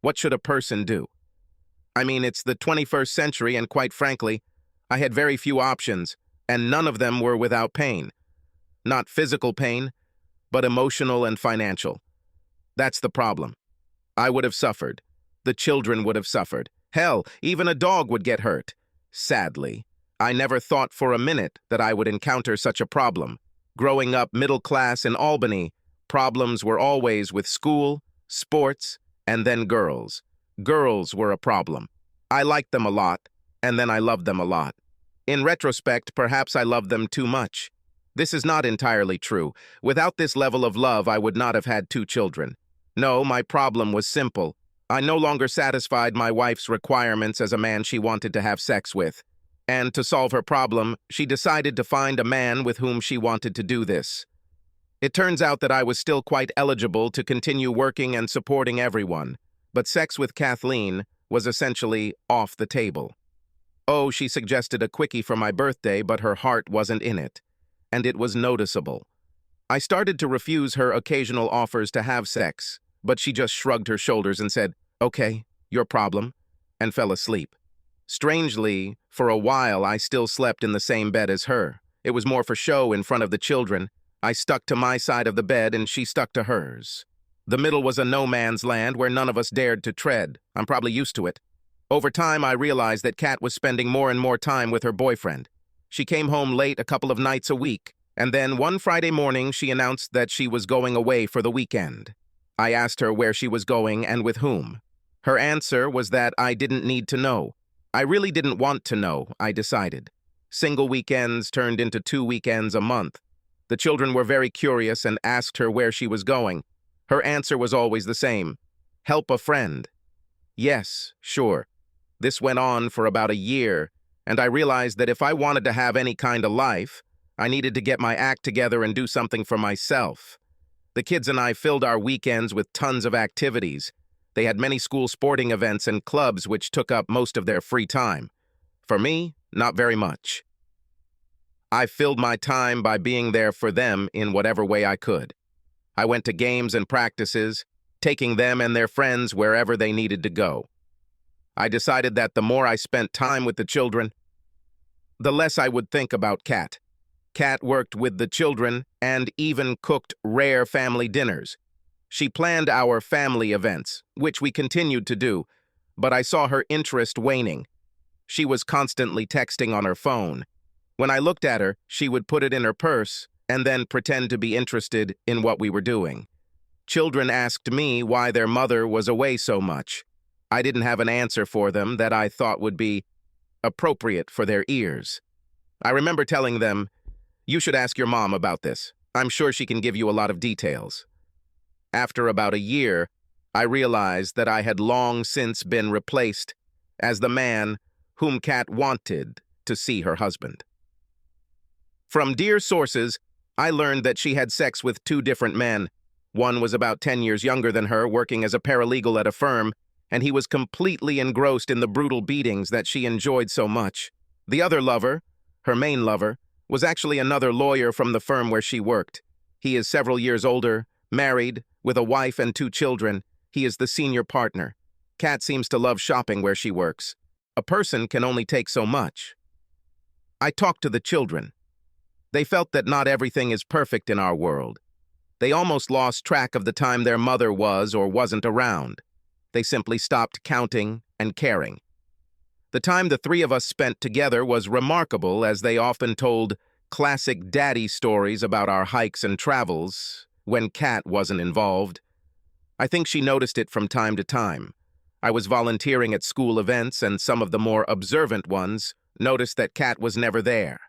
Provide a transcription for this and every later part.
What should a person do? I mean, it's the 21st century, and quite frankly, I had very few options, and none of them were without pain. Not physical pain, but emotional and financial. That's the problem. I would have suffered. The children would have suffered. Hell, even a dog would get hurt. Sadly, I never thought for a minute that I would encounter such a problem. Growing up middle class in Albany, problems were always with school, sports, and then girls. Girls were a problem. I liked them a lot, and then I loved them a lot. In retrospect, perhaps I loved them too much. This is not entirely true. Without this level of love, I would not have had 2 children. No, my problem was simple. I no longer satisfied my wife's requirements as a man she wanted to have sex with. And to solve her problem, she decided to find a man with whom she wanted to do this. It turns out that I was still quite eligible to continue working and supporting everyone, but sex with Kathleen was essentially off the table. Oh, she suggested a quickie for my birthday, but her heart wasn't in it, and it was noticeable. I started to refuse her occasional offers to have sex, but she just shrugged her shoulders and said, "Okay, your problem," and fell asleep. Strangely, for a while I still slept in the same bed as her. It was more for show in front of the children. I stuck to my side of the bed and she stuck to hers. The middle was a no-man's land where none of us dared to tread. I'm probably used to it. Over time, I realized that Kat was spending more and more time with her boyfriend. She came home late a couple of nights a week, and then one Friday morning she announced that she was going away for the weekend. I asked her where she was going and with whom. Her answer was that I didn't need to know. I really didn't want to know, I decided. Single weekends turned into 2 weekends a month. The children were very curious and asked her where she was going. Her answer was always the same: help a friend. Yes, sure. This went on for about a year, and I realized that if I wanted to have any kind of life, I needed to get my act together and do something for myself. The kids and I filled our weekends with tons of activities. They had many school sporting events and clubs which took up most of their free time. For me, not very much. I filled my time by being there for them in whatever way I could. I went to games and practices, taking them and their friends wherever they needed to go. I decided that the more I spent time with the children, the less I would think about Kat. Kat worked with the children and even cooked rare family dinners. She planned our family events, which we continued to do, but I saw her interest waning. She was constantly texting on her phone. When I looked at her, she would put it in her purse and then pretend to be interested in what we were doing. Children asked me why their mother was away so much. I didn't have an answer for them that I thought would be appropriate for their ears. I remember telling them, "You should ask your mom about this. I'm sure she can give you a lot of details." After about a year, I realized that I had long since been replaced as the man whom Kat wanted to see her husband. From dear sources, I learned that she had sex with 2 different men. One was about 10 years younger than her, working as a paralegal at a firm, and he was completely engrossed in the brutal beatings that she enjoyed so much. The other lover, her main lover, was actually another lawyer from the firm where she worked. He is several years older, married, with a wife and 2 children. He is the senior partner. Kat seems to love shopping where she works. A person can only take so much. I talked to the children. They felt that not everything is perfect in our world. They almost lost track of the time their mother was or wasn't around. They simply stopped counting and caring. The time the 3 of us spent together was remarkable, as they often told classic daddy stories about our hikes and travels when Kat wasn't involved. I think she noticed it from time to time. I was volunteering at school events, and some of the more observant ones noticed that Kat was never there.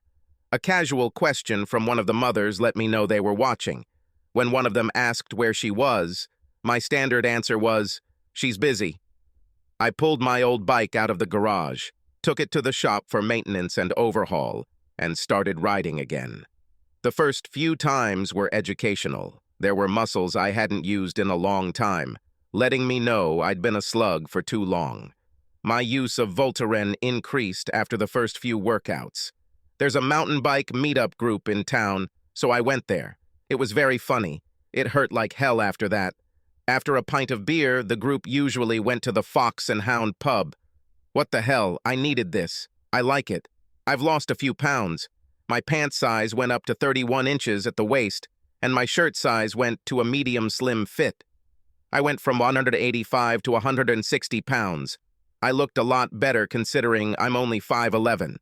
A casual question from one of the mothers let me know they were watching. When one of them asked where she was, my standard answer was, "She's busy." I pulled my old bike out of the garage, took it to the shop for maintenance and overhaul, and started riding again. The first few times were educational. There were muscles I hadn't used in a long time, letting me know I'd been a slug for too long. My use of Voltaren increased after the first few workouts. There's a mountain bike meetup group in town, so I went there. It was very funny. It hurt like hell after that. After a pint of beer, the group usually went to the Fox and Hound pub. What the hell, I needed this. I like it. I've lost a few pounds. My pant size went up to 31 inches at the waist, and my shirt size went to a medium slim fit. I went from 185 to 160 pounds. I looked a lot better considering I'm only 5'11".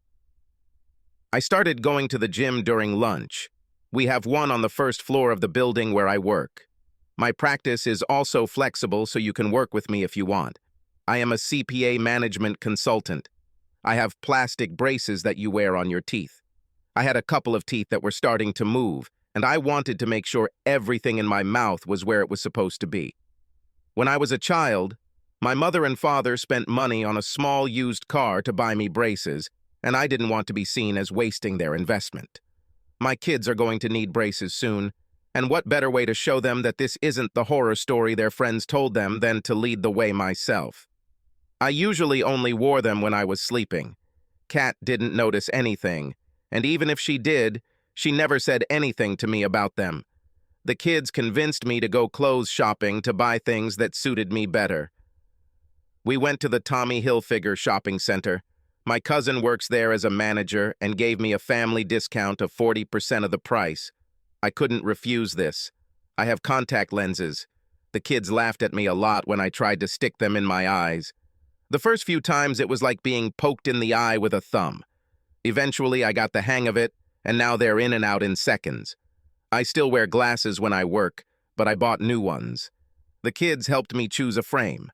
I started going to the gym during lunch. We have one on the first floor of the building where I work. My practice is also flexible, so you can work with me if you want. I am a CPA management consultant. I have plastic braces that you wear on your teeth. I had a couple of teeth that were starting to move, and I wanted to make sure everything in my mouth was where it was supposed to be. When I was a child, my mother and father spent money on a small used car to buy me braces, and I didn't want to be seen as wasting their investment. My kids are going to need braces soon, and what better way to show them that this isn't the horror story their friends told them than to lead the way myself. I usually only wore them when I was sleeping. Kat didn't notice anything, and even if she did, she never said anything to me about them. The kids convinced me to go clothes shopping to buy things that suited me better. We went to the Tommy Hilfiger shopping center. My cousin works there as a manager and gave me a family discount of 40% of the price. I couldn't refuse this. I have contact lenses. The kids laughed at me a lot when I tried to stick them in my eyes. The first few times it was like being poked in the eye with a thumb. Eventually I got the hang of it, and now they're in and out in seconds. I still wear glasses when I work, but I bought new ones. The kids helped me choose a frame.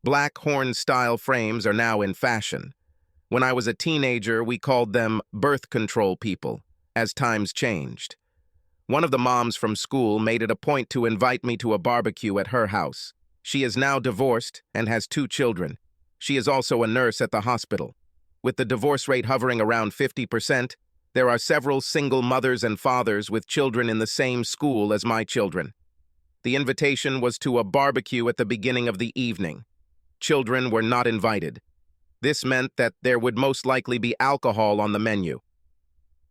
Black horn-style frames are now in fashion. When I was a teenager, we called them birth control people, as times changed. One of the moms from school made it a point to invite me to a barbecue at her house. She is now divorced and has 2 children. She is also a nurse at the hospital. With the divorce rate hovering around 50%, there are several single mothers and fathers with children in the same school as my children. The invitation was to a barbecue at the beginning of the evening. Children were not invited. This meant that there would most likely be alcohol on the menu.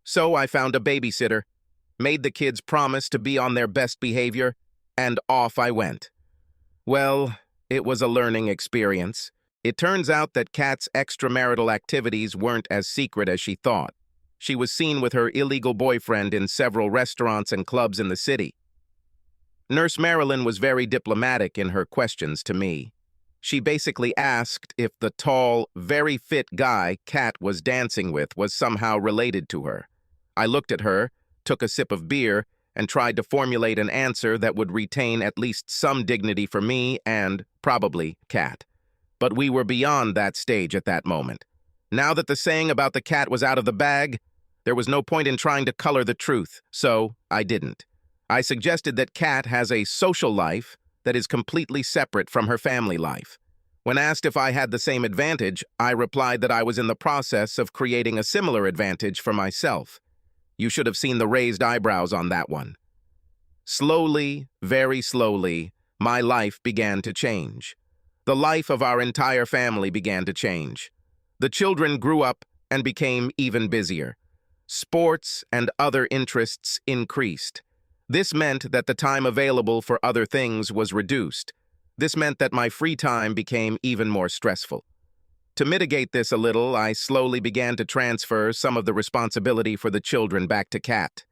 So I found a babysitter, made the kids promise to be on their best behavior, and off I went. Well, it was a learning experience. It turns out that Kat's extramarital activities weren't as secret as she thought. She was seen with her illegal boyfriend in several restaurants and clubs in the city. Nurse Marilyn was very diplomatic in her questions to me. She basically asked if the tall, very fit guy Kat was dancing with was somehow related to her. I looked at her, took a sip of beer, and tried to formulate an answer that would retain at least some dignity for me and, probably, Kat. But we were beyond that stage at that moment. Now that the saying about the cat was out of the bag, there was no point in trying to color the truth, so I didn't. I suggested that Kat has a social life that is completely separate from her family life. When asked if I had the same advantage, I replied that I was in the process of creating a similar advantage for myself. You should have seen the raised eyebrows on that one. Slowly, very slowly, my life began to change. The life of our entire family began to change. The children grew up and became even busier. Sports and other interests increased. This meant that the time available for other things was reduced. This meant that my free time became even more stressful. To mitigate this a little, I slowly began to transfer some of the responsibility for the children back to Kat.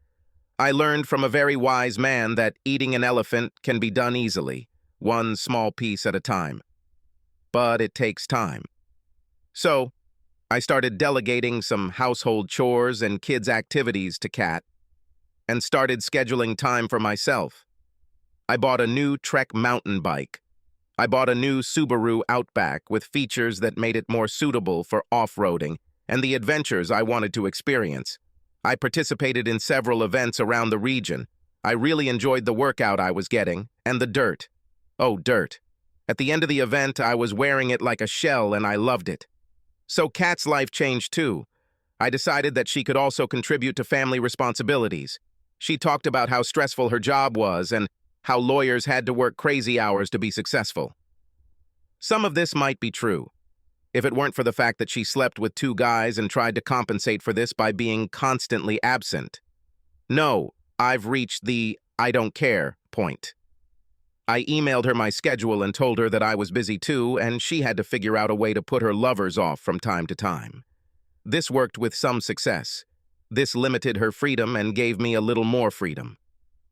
I learned from a very wise man that eating an elephant can be done easily, one small piece at a time. But it takes time. So, I started delegating some household chores and kids' activities to Kat, and started scheduling time for myself. I bought a new Trek mountain bike. I bought a new Subaru Outback with features that made it more suitable for off-roading and the adventures I wanted to experience. I participated in several events around the region. I really enjoyed the workout I was getting, and the dirt. Oh, dirt. At the end of the event, I was wearing it like a shell, and I loved it. So Kat's life changed too. I decided that she could also contribute to family responsibilities. She talked about how stressful her job was and how lawyers had to work crazy hours to be successful. Some of this might be true, if it weren't for the fact that she slept with 2 guys and tried to compensate for this by being constantly absent. No, I've reached the I don't care point. I emailed her my schedule and told her that I was busy too, and she had to figure out a way to put her lovers off from time to time. This worked with some success. This limited her freedom and gave me a little more freedom.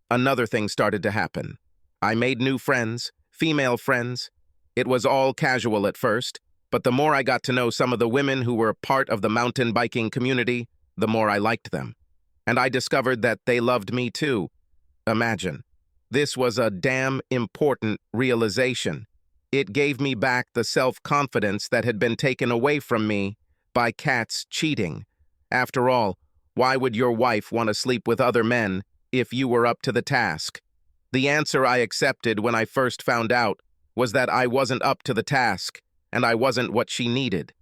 Another thing started to happen. I made new friends, female friends. It was all casual at first, but the more I got to know some of the women who were part of the mountain biking community, the more I liked them. And I discovered that they loved me too. Imagine. This was a damn important realization. It gave me back the self-confidence that had been taken away from me by Kat's cheating. After all, why would your wife want to sleep with other men if you were up to the task? The answer I accepted when I first found out was that I wasn't up to the task, and I wasn't what she needed.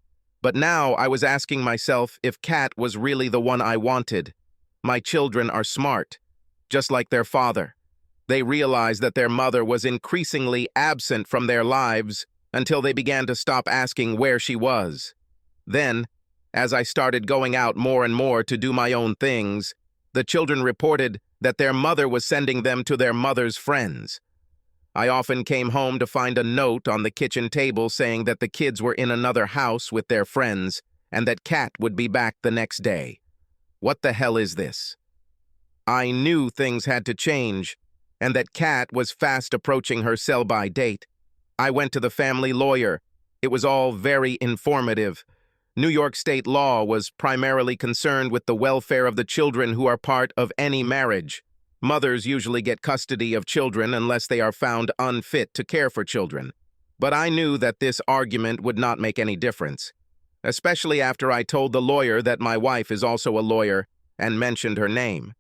But now I was asking myself if Kat was really the one I wanted. My children are smart, just like their father. They realized that their mother was increasingly absent from their lives until they began to stop asking where she was. Then, as I started going out more and more to do my own things, the children reported that their mother was sending them to their mother's friends. I often came home to find a note on the kitchen table saying that the kids were in another house with their friends and that Kat would be back the next day. What the hell is this? I knew things had to change, and that Kat was fast approaching her sell-by date. I went to the family lawyer. It was all very informative. New York state law was primarily concerned with the welfare of the children who are part of any marriage. Mothers usually get custody of children unless they are found unfit to care for children. But I knew that this argument would not make any difference, especially after I told the lawyer that my wife is also a lawyer and mentioned her name.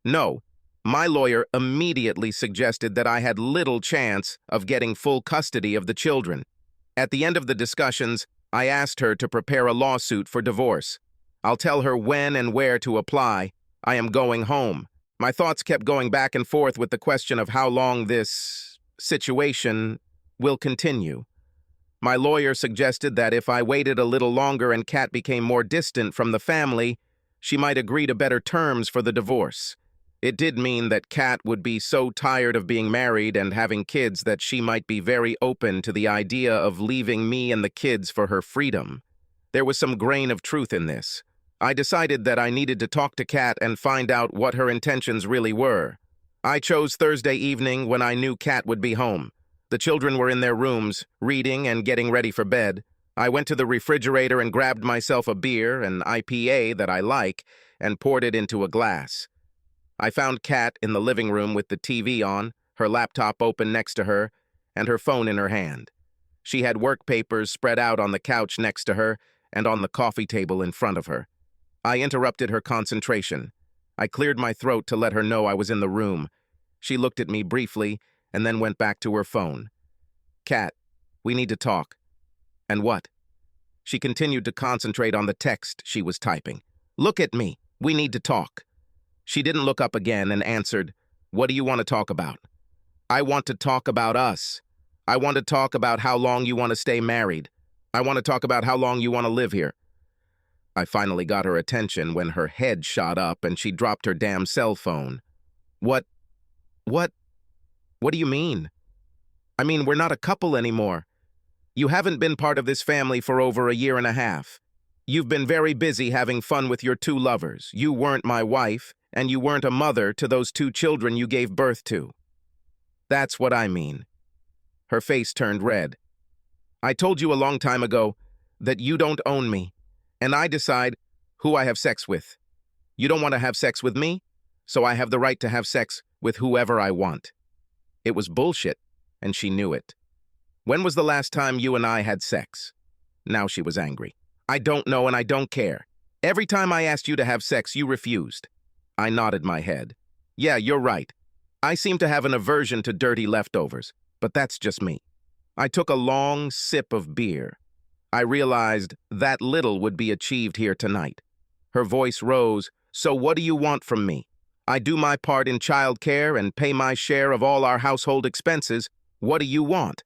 No, my lawyer immediately suggested that I had little chance of getting full custody of the children. At the end of the discussions, I asked her to prepare a lawsuit for divorce. I'll tell her when and where to apply. I am going home. My thoughts kept going back and forth with the question of how long this situation will continue. My lawyer suggested that if I waited a little longer and Kat became more distant from the family, she might agree to better terms for the divorce. It did mean that Kat would be so tired of being married and having kids that she might be very open to the idea of leaving me and the kids for her freedom. There was some grain of truth in this. I decided that I needed to talk to Kat and find out what her intentions really were. I chose Thursday evening when I knew Kat would be home. The children were in their rooms, reading and getting ready for bed. I went to the refrigerator and grabbed myself a beer, an IPA that I like, and poured it into a glass. I found Kat in the living room with the TV on, her laptop open next to her, and her phone in her hand. She had work papers spread out on the couch next to her and on the coffee table in front of her. I interrupted her concentration. I cleared my throat to let her know I was in the room. She looked at me briefly and then went back to her phone. "Kat, we need to talk." "And what?" She continued to concentrate on the text she was typing. "Look at me. We need to talk." She didn't look up again and answered, "What do you want to talk about?" "I want to talk about us. I want to talk about how long you want to stay married. I want to talk about how long you want to live here." I finally got her attention when her head shot up and she dropped her damn cell phone. What do you mean?" "I mean, we're not a couple anymore. You haven't been part of this family for over a year and a half. You've been very busy having fun with your two lovers. You weren't my wife, and you weren't a mother to those two children you gave birth to." "That's what I mean." Her face turned red. "I told you a long time ago that you don't own me, and I decide who I have sex with. You don't want to have sex with me, so I have the right to have sex with whoever I want." It was bullshit, and she knew it. "When was the last time you and I had sex?" Now she was angry. "I don't know and I don't care. Every time I asked you to have sex, you refused." I nodded my head. "Yeah, you're right. I seem to have an aversion to dirty leftovers, but that's just me." I took a long sip of beer. I realized that little would be achieved here tonight. Her voice rose. "So what do you want from me? I do my part in child care and pay my share of all our household expenses. What do you want?"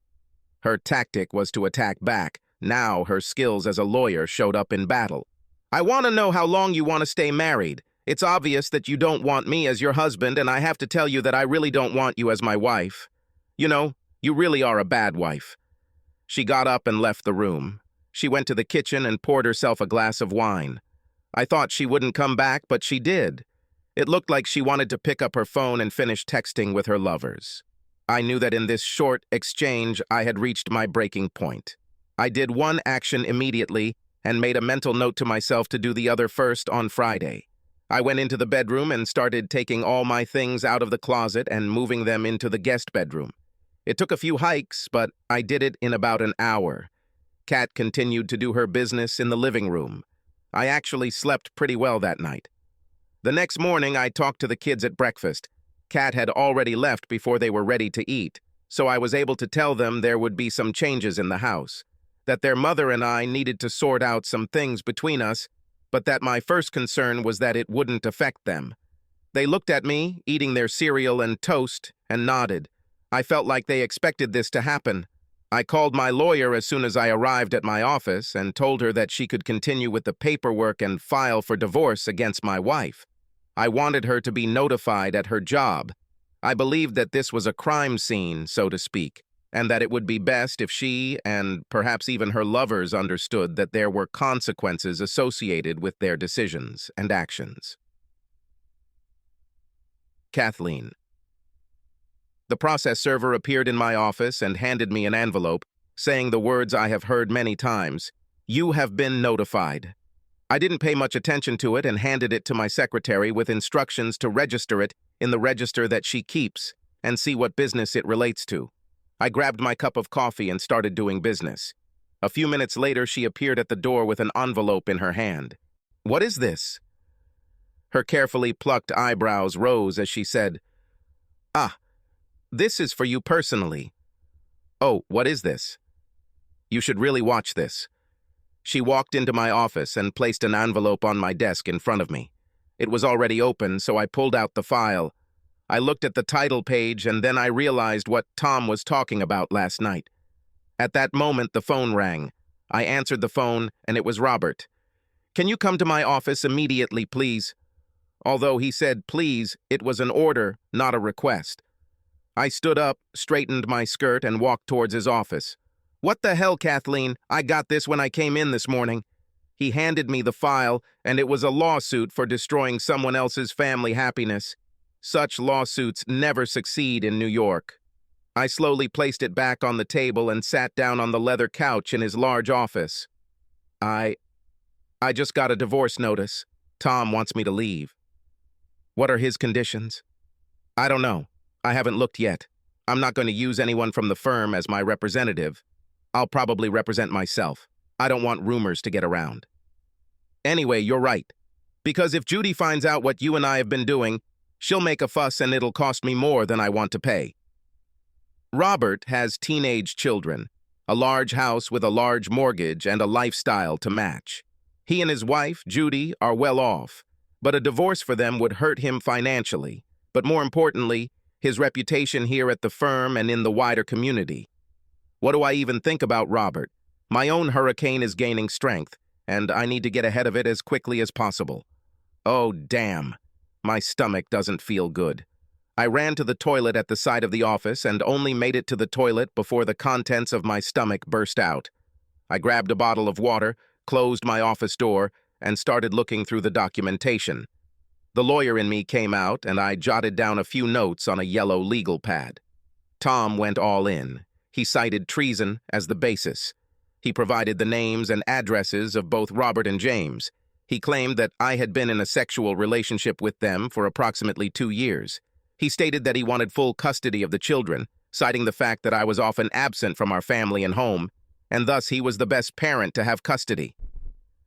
Her tactic was to attack back. Now her skills as a lawyer showed up in battle. "I want to know how long you want to stay married. It's obvious that you don't want me as your husband, and I have to tell you that I really don't want you as my wife. You know, you really are a bad wife." She got up and left the room. She went to the kitchen and poured herself a glass of wine. I thought she wouldn't come back, but she did. It looked like she wanted to pick up her phone and finish texting with her lovers. I knew that in this short exchange I had reached my breaking point. I did one action immediately and made a mental note to myself to do the other first on Friday. I went into the bedroom and started taking all my things out of the closet and moving them into the guest bedroom. It took a few hikes, but I did it in about an hour. Kat continued to do her business in the living room. I actually slept pretty well that night. The next morning, I talked to the kids at breakfast. Kat had already left before they were ready to eat, so I was able to tell them there would be some changes in the house, that their mother and I needed to sort out some things between us, but that my first concern was that it wouldn't affect them. They looked at me, eating their cereal and toast, and nodded. I felt like they expected this to happen. I called my lawyer as soon as I arrived at my office and told her that she could continue with the paperwork and file for divorce against my wife. I wanted her to be notified at her job. I believed that this was a crime scene, so to speak, and that it would be best if she, and perhaps even her lovers, understood that there were consequences associated with their decisions and actions. Kathleen. The process server appeared in my office and handed me an envelope, saying the words I have heard many times: "You have been notified." I didn't pay much attention to it and handed it to my secretary with instructions to register it in the register that she keeps and see what business it relates to. I grabbed my cup of coffee and started doing business. A few minutes later, she appeared at the door with an envelope in her hand. "What is this?" Her carefully plucked eyebrows rose as she said, "Ah, this is for you personally." "Oh, what is this?" "You should really watch this." She walked into my office and placed an envelope on my desk in front of me. It was already open, so I pulled out the file. I looked at the title page and then I realized what Tom was talking about last night. At that moment, the phone rang. I answered the phone, and it was Robert. "Can you come to my office immediately, please?" Although he said please, it was an order, not a request. I stood up, straightened my skirt, and walked towards his office. "What the hell, Kathleen? I got this when I came in this morning." He handed me the file, and it was a lawsuit for destroying someone else's family happiness. Such lawsuits never succeed in New York. I slowly placed it back on the table and sat down on the leather couch in his large office. I just got a divorce notice. Tom wants me to leave." "What are his conditions?" "I don't know. I haven't looked yet. I'm not going to use anyone from the firm as my representative. I'll probably represent myself. I don't want rumors to get around." "Anyway, you're right. Because if Judy finds out what you and I have been doing, she'll make a fuss and it'll cost me more than I want to pay." Robert has teenage children, a large house with a large mortgage, and a lifestyle to match. He and his wife, Judy, are well off, but a divorce for them would hurt him financially, but more importantly, his reputation here at the firm and in the wider community. What do I even think about Robert? My own hurricane is gaining strength, and I need to get ahead of it as quickly as possible. Oh, damn. My stomach doesn't feel good. I ran to the toilet at the side of the office and only made it to the toilet before the contents of my stomach burst out. I grabbed a bottle of water, closed my office door, and started looking through the documentation. The lawyer in me came out, and I jotted down a few notes on a yellow legal pad. Tom went all in. He cited treason as the basis. He provided the names and addresses of both Robert and James. He claimed that I had been in a sexual relationship with them for approximately 2 years. He stated that he wanted full custody of the children, citing the fact that I was often absent from our family and home, and thus he was the best parent to have custody.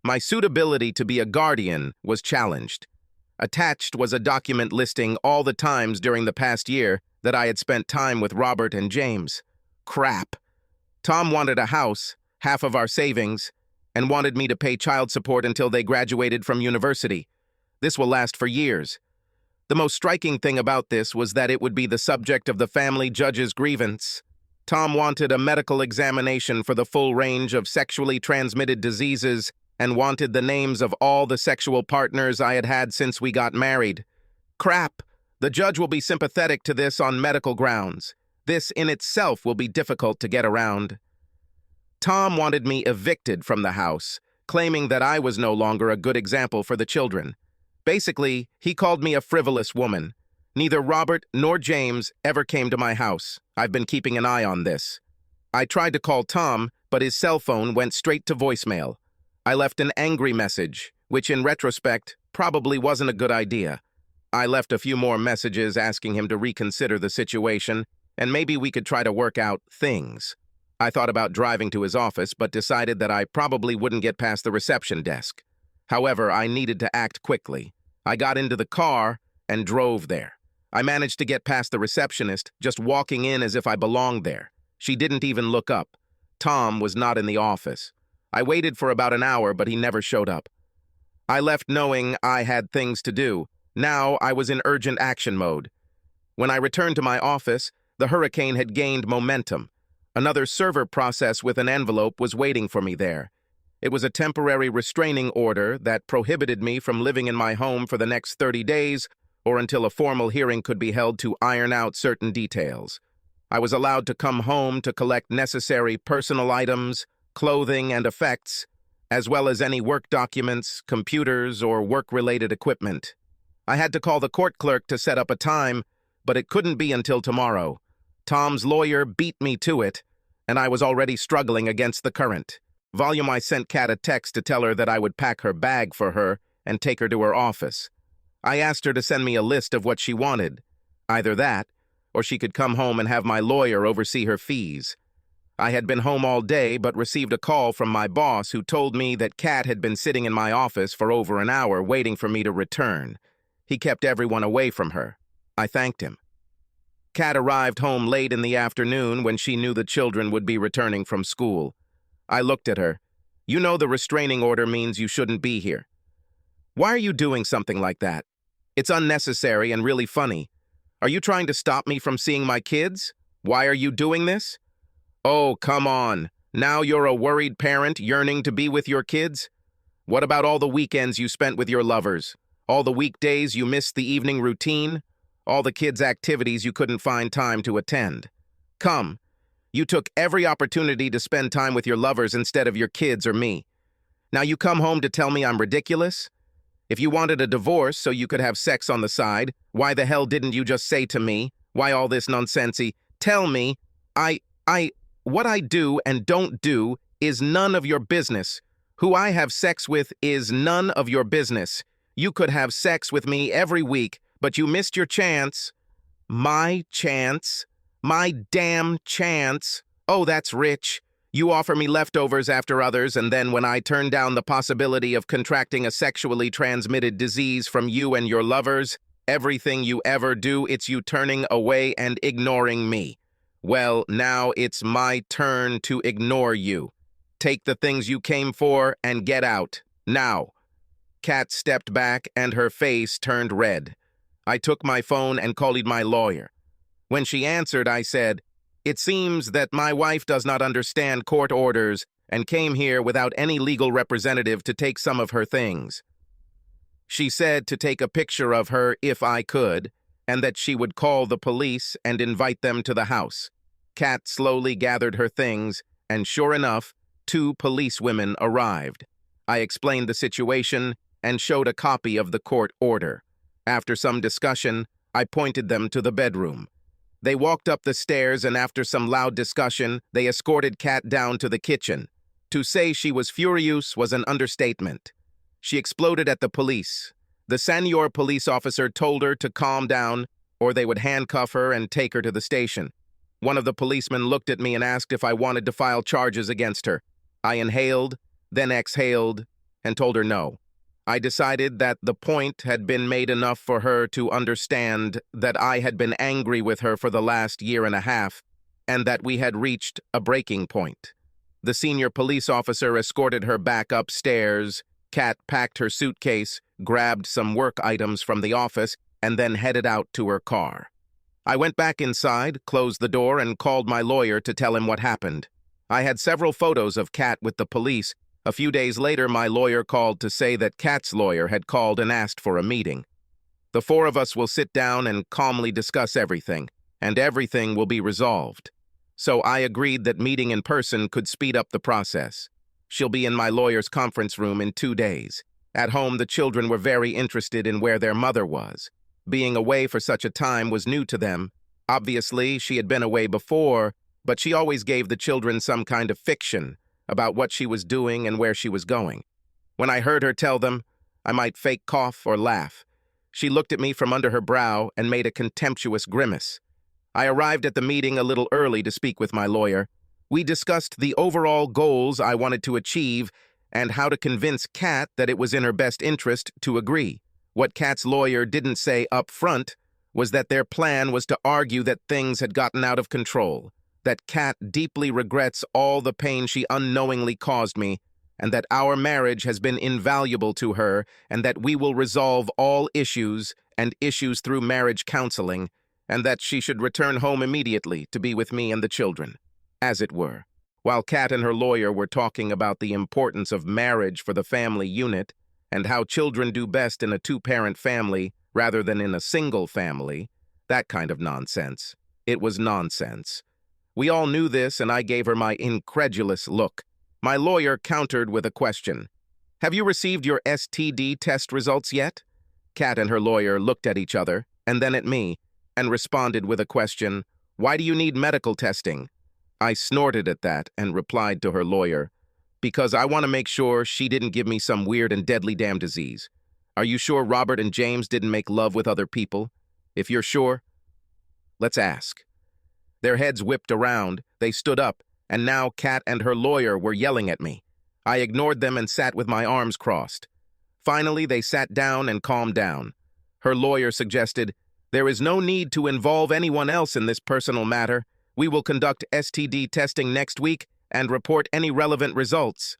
My suitability to be a guardian was challenged. Attached was a document listing all the times during the past year that I had spent time with Robert and James. Crap. Tom wanted a house, half of our savings, and wanted me to pay child support until they graduated from university. This will last for years. The most striking thing about this was that it would be the subject of the family judge's grievance. Tom wanted a medical examination for the full range of sexually transmitted diseases and wanted the names of all the sexual partners I had had since we got married. Crap! The judge will be sympathetic to this on medical grounds. This in itself will be difficult to get around. Tom wanted me evicted from the house, claiming that I was no longer a good example for the children. Basically, he called me a frivolous woman. Neither Robert nor James ever came to my house. I've been keeping an eye on this. I tried to call Tom, but his cell phone went straight to voicemail. I left an angry message, which in retrospect probably wasn't a good idea. I left a few more messages asking him to reconsider the situation, and maybe we could try to work out things. I thought about driving to his office, but decided that I probably wouldn't get past the reception desk. However, I needed to act quickly. I got into the car and drove there. I managed to get past the receptionist, just walking in as if I belonged there. She didn't even look up. Tom was not in the office. I waited for about an hour, but he never showed up. I left knowing I had things to do. Now I was in urgent action mode. When I returned to my office, the hurricane had gained momentum. Another server process with an envelope was waiting for me there. It was a temporary restraining order that prohibited me from living in my home for the next 30 days or until a formal hearing could be held to iron out certain details. I was allowed to come home to collect necessary personal items, clothing, and effects, as well as any work documents, computers, or work-related equipment. I had to call the court clerk to set up a time, but it couldn't be until tomorrow. Tom's lawyer beat me to it, and I was already struggling against the current. I sent Kat a text to tell her that I would pack her bag for her and take her to her office. I asked her to send me a list of what she wanted. Either that, or she could come home and have my lawyer oversee her fees. I had been home all day, but received a call from my boss who told me that Kat had been sitting in my office for over an hour waiting for me to return. He kept everyone away from her. I thanked him. Kat arrived home late in the afternoon when she knew the children would be returning from school. I looked at her. You know the restraining order means you shouldn't be here. Why are you doing something like that? It's unnecessary and really funny. Are you trying to stop me from seeing my kids? Why are you doing this? Oh, come on. Now you're a worried parent yearning to be with your kids? What about all the weekends you spent with your lovers? All the weekdays you missed the evening routine? All the kids' activities you couldn't find time to attend? Come. You took every opportunity to spend time with your lovers instead of your kids or me. Now you come home to tell me I'm ridiculous? If you wanted a divorce so you could have sex on the side, why the hell didn't you just say to me, why all this nonsensey? Tell me, what I do and don't do is none of your business. Who I have sex with is none of your business. You could have sex with me every week, but you missed your chance. My chance? My damn chance? Oh, that's rich. You offer me leftovers after others, and then when I turn down the possibility of contracting a sexually transmitted disease from you and your lovers, everything you ever do, it's you turning away and ignoring me. Well, now it's my turn to ignore you. Take the things you came for and get out. Now. Kat stepped back and her face turned red. I took my phone and called my lawyer. When she answered, I said, "It seems that my wife does not understand court orders and came here without any legal representative to take some of her things. She said to take a picture of her if I could, and that she would call the police and invite them to the house." Kat slowly gathered her things, and sure enough, 2 policewomen arrived. I explained the situation and showed a copy of the court order. After some discussion, I pointed them to the bedroom. They walked up the stairs, and after some loud discussion, they escorted Kat down to the kitchen. To say she was furious was an understatement. She exploded at the police. The senior police officer told her to calm down, or they would handcuff her and take her to the station. One of the policemen looked at me and asked if I wanted to file charges against her. I inhaled, then exhaled, and told her no. I decided that the point had been made enough for her to understand that I had been angry with her for the last year and a half, and that we had reached a breaking point. The senior police officer escorted her back upstairs. Kat packed her suitcase, grabbed some work items from the office, and then headed out to her car. I went back inside, closed the door, and called my lawyer to tell him what happened. I had several photos of Kat with the police. A few days later, my lawyer called to say that Kat's lawyer had called and asked for a meeting. The 4 of us will sit down and calmly discuss everything. and everything will be resolved. So I agreed that meeting in person could speed up the process. She'll be in my lawyer's conference room in 2 days. At home, the children were very interested in where their mother was. Being away for such a time was new to them. Obviously, she had been away before, but she always gave the children some kind of fiction about what she was doing and where she was going. When I heard her tell them, I might fake cough or laugh. She looked at me from under her brow and made a contemptuous grimace. I arrived at the meeting a little early to speak with my lawyer. We discussed the overall goals I wanted to achieve and how to convince Kat that it was in her best interest to agree. What Kat's lawyer didn't say up front was that their plan was to argue that things had gotten out of control, that Kat deeply regrets all the pain she unknowingly caused me, and that our marriage has been invaluable to her, and that we will resolve all issues through marriage counseling, and that she should return home immediately to be with me and the children, as it were. While Kat and her lawyer were talking about the importance of marriage for the family unit and how children do best in a 2-parent family rather than in a single family, that kind of nonsense. It was nonsense. We all knew this, and I gave her my incredulous look. My lawyer countered with a question. Have you received your STD test results yet? Kat and her lawyer looked at each other, and then at me, and responded with a question. Why do you need medical testing? I snorted at that and replied to her lawyer, because I want to make sure she didn't give me some weird and deadly damn disease. Are you sure Robert and James didn't make love with other people? If you're sure, let's ask. Their heads whipped around, they stood up, and now Kat and her lawyer were yelling at me. I ignored them and sat with my arms crossed. Finally, they sat down and calmed down. Her lawyer suggested, there is no need to involve anyone else in this personal matter. We will conduct STD testing next week and report any relevant results.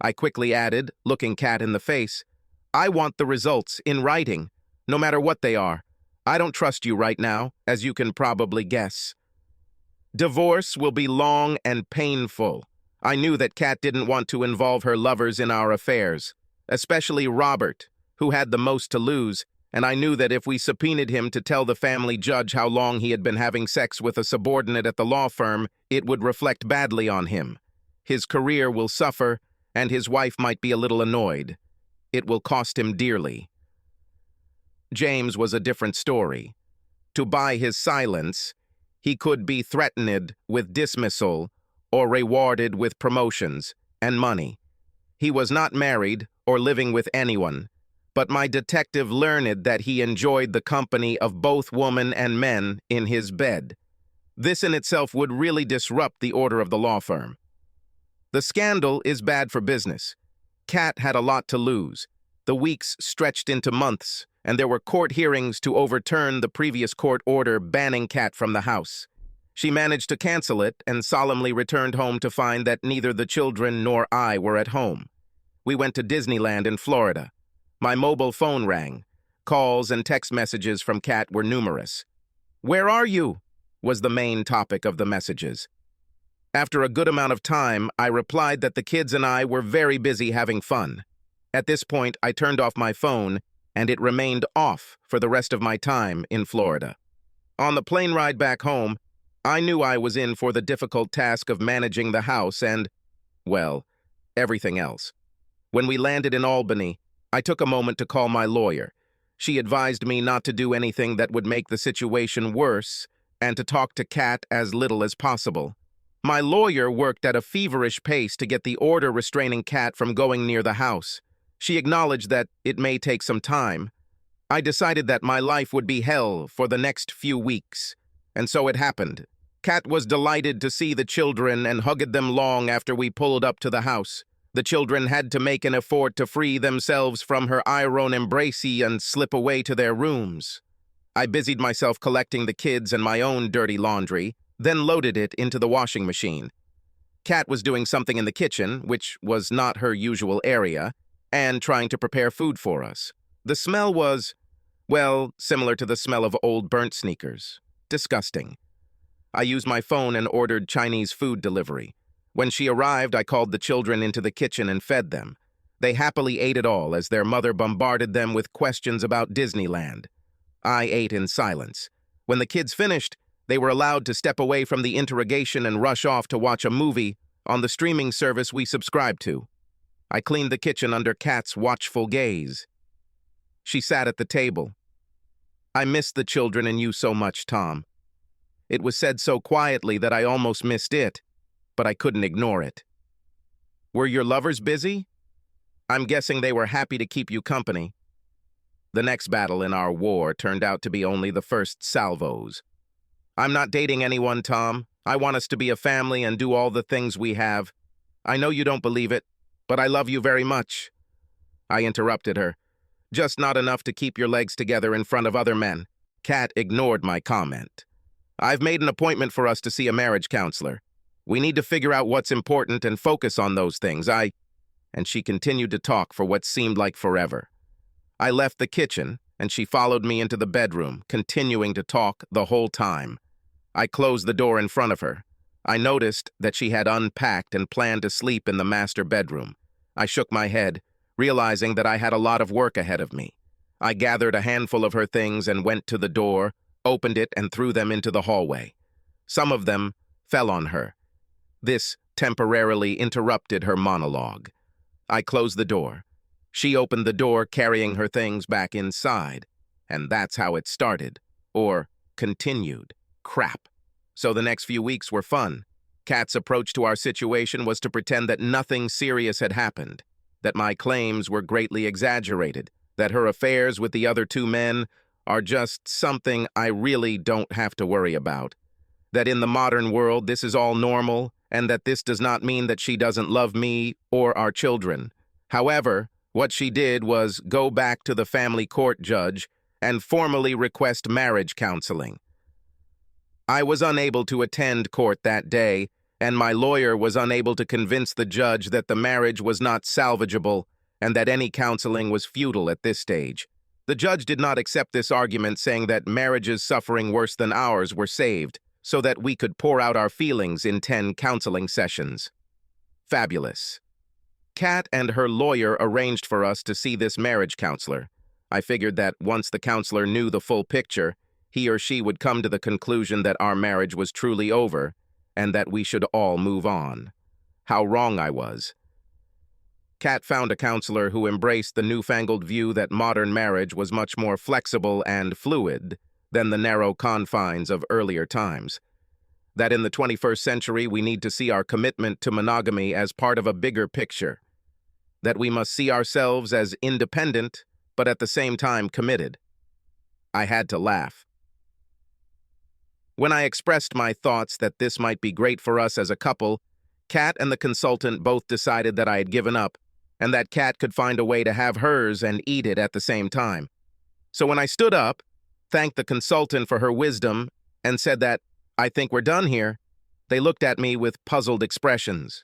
I quickly added, looking Kat in the face, I want the results in writing, no matter what they are. I don't trust you right now, as you can probably guess. Divorce will be long and painful. I knew that Kat didn't want to involve her lovers in our affairs, especially Robert, who had the most to lose, and I knew that if we subpoenaed him to tell the family judge how long he had been having sex with a subordinate at the law firm, it would reflect badly on him. His career will suffer, and his wife might be a little annoyed. It will cost him dearly. James was a different story. To buy his silence, he could be threatened with dismissal or rewarded with promotions and money. He was not married or living with anyone, but my detective learned that he enjoyed the company of both women and men in his bed. This in itself would really disrupt the order of the law firm. The scandal is bad for business. Kat had a lot to lose. The weeks stretched into months, and there were court hearings to overturn the previous court order banning Kat from the house. She managed to cancel it and solemnly returned home to find that neither the children nor I were at home. We went to Disneyland in Florida. My mobile phone rang. Calls and text messages from Kat were numerous. "Where are you?" was the main topic of the messages. After a good amount of time, I replied that the kids and I were very busy having fun. At this point, I turned off my phone, and it remained off for the rest of my time in Florida. On the plane ride back home, I knew I was in for the difficult task of managing the house and, well, everything else. When we landed in Albany, I took a moment to call my lawyer. She advised me not to do anything that would make the situation worse and to talk to Kat as little as possible. My lawyer worked at a feverish pace to get the order restraining Kat from going near the house. She acknowledged that it may take some time. I decided that my life would be hell for the next few weeks, and so it happened. Kat was delighted to see the children and hugged them long after we pulled up to the house. The children had to make an effort to free themselves from her iron embrace and slip away to their rooms. I busied myself collecting the kids and my own dirty laundry, then loaded it into the washing machine. Kat was doing something in the kitchen, which was not her usual area, and trying to prepare food for us. The smell was, well, similar to the smell of old burnt sneakers. Disgusting. I used my phone and ordered Chinese food delivery. When she arrived, I called the children into the kitchen and fed them. They happily ate it all as their mother bombarded them with questions about Disneyland. I ate in silence. When the kids finished, They were allowed to step away from the interrogation and rush off to watch a movie on the streaming service we subscribed to. I cleaned the kitchen under Kat's watchful gaze. She sat at the table. "I miss the children and you so much, Tom." It was said so quietly that I almost missed it, but I couldn't ignore it. "Were your lovers busy? I'm guessing they were happy to keep you company." The next battle in our war turned out to be only the first salvos. "I'm not dating anyone, Tom. I want us to be a family and do all the things we have. I know you don't believe it, but I love you very much." I interrupted her. "Just not enough to keep your legs together in front of other men." Kat ignored my comment. "I've made an appointment for us to see a marriage counselor. We need to figure out what's important and focus on those things. And she continued to talk for what seemed like forever. I left the kitchen, and she followed me into the bedroom, continuing to talk the whole time. I closed the door in front of her. I noticed that she had unpacked and planned to sleep in the master bedroom. I shook my head, realizing that I had a lot of work ahead of me. I gathered a handful of her things and went to the door, opened it, and threw them into the hallway. Some of them fell on her. This temporarily interrupted her monologue. I closed the door. She opened the door, carrying her things back inside. And that's how it started. Or continued. Crap. So the next few weeks were fun. Kat's approach to our situation was to pretend that nothing serious had happened, that my claims were greatly exaggerated, that her affairs with the other two men are just something I really don't have to worry about, that in the modern world this is all normal, and that this does not mean that she doesn't love me or our children. However, what she did was go back to the family court judge and formally request marriage counseling. I was unable to attend court that day, and my lawyer was unable to convince the judge that the marriage was not salvageable and that any counseling was futile at this stage. The judge did not accept this argument, saying that marriages suffering worse than ours were saved, so that we could pour out our feelings in 10 counseling sessions. Fabulous. Kat and her lawyer arranged for us to see this marriage counselor. I figured that once the counselor knew the full picture, he or she would come to the conclusion that our marriage was truly over and that we should all move on. How wrong I was. Kat found a counselor who embraced the newfangled view that modern marriage was much more flexible and fluid than the narrow confines of earlier times. That in the 21st century we need to see our commitment to monogamy as part of a bigger picture. That we must see ourselves as independent, but at the same time committed. I had to laugh. When I expressed my thoughts that this might be great for us as a couple, Kat and the consultant both decided that I had given up, and that Kat could find a way to have hers and eat it at the same time. So when I stood up, thanked the consultant for her wisdom, and said that, "I think we're done here," they looked at me with puzzled expressions.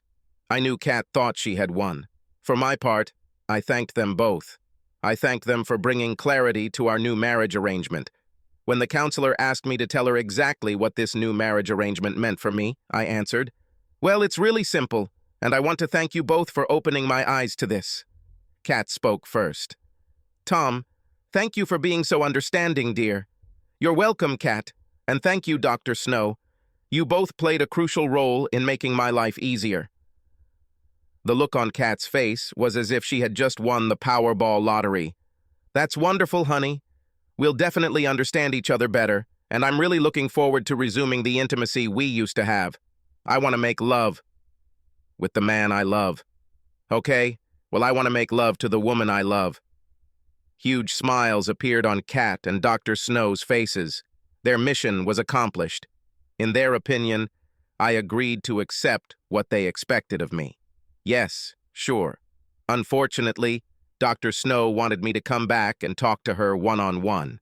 I knew Kat thought she had won. For my part, I thanked them both. I thanked them for bringing clarity to our new marriage arrangement. When the counselor asked me to tell her exactly what this new marriage arrangement meant for me, I answered, "Well, it's really simple, and I want to thank you both for opening my eyes to this." Kat spoke first. "Tom, thank you for being so understanding, dear." "You're welcome, Kat, and thank you, Dr. Snow. You both played a crucial role in making my life easier." The look on Kat's face was as if she had just won the Powerball lottery. "That's wonderful, honey. We'll definitely understand each other better, and I'm really looking forward to resuming the intimacy we used to have. I want to make love with the man I love. Okay? Well, I want to make love to the woman I love." Huge smiles appeared on Kat and Dr. Snow's faces. Their mission was accomplished. In their opinion, I agreed to accept what they expected of me. Yes, sure. Unfortunately, Dr. Snow wanted me to come back and talk to her one-on-one.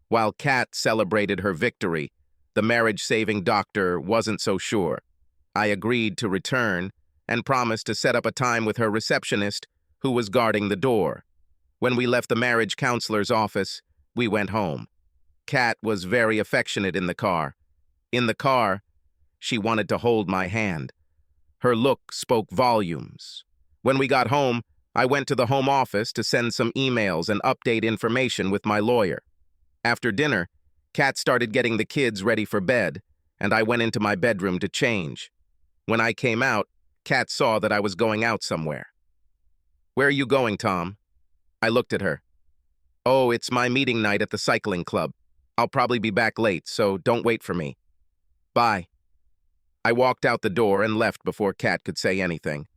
While Kat celebrated her victory, the marriage-saving doctor wasn't so sure. I agreed to return and promised to set up a time with her receptionist, who was guarding the door. When we left the marriage counselor's office, we went home. Kat was very affectionate in the car. In the car, she wanted to hold my hand. Her look spoke volumes. When we got home, I went to the home office to send some emails and update information with my lawyer. After dinner, Kat started getting the kids ready for bed, and I went into my bedroom to change. When I came out, Kat saw that I was going out somewhere. "Where are you going, Tom?" I looked at her. "Oh, it's my meeting night at the cycling club. I'll probably be back late, so don't wait for me. Bye." I walked out the door and left before Kat could say anything.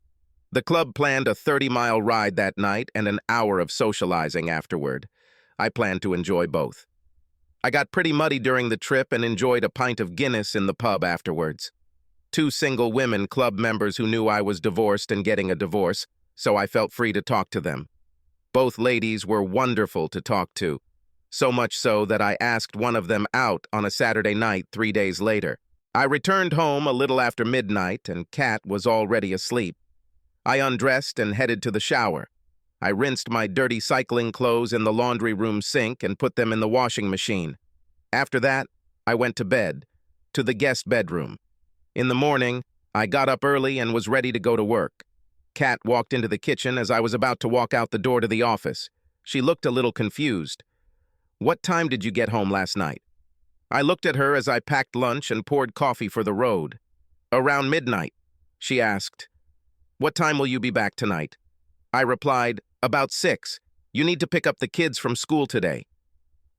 The club planned a 30-mile ride that night and an hour of socializing afterward. I planned to enjoy both. I got pretty muddy during the trip and enjoyed a pint of Guinness in the pub afterwards. 2 single women club members who knew I was divorced and getting a divorce, so I felt free to talk to them. Both ladies were wonderful to talk to, so much so that I asked one of them out on a Saturday night 3 days later. I returned home a little after midnight, and Kat was already asleep. I undressed and headed to the shower. I rinsed my dirty cycling clothes in the laundry room sink and put them in the washing machine. After that, I went to bed, to the guest bedroom. In the morning, I got up early and was ready to go to work. Kat walked into the kitchen as I was about to walk out the door to the office. She looked a little confused. "What time did you get home last night?" I looked at her as I packed lunch and poured coffee for the road. "Around midnight," she asked. "What time will you be back tonight?" I replied, "About 6. You need to pick up the kids from school today."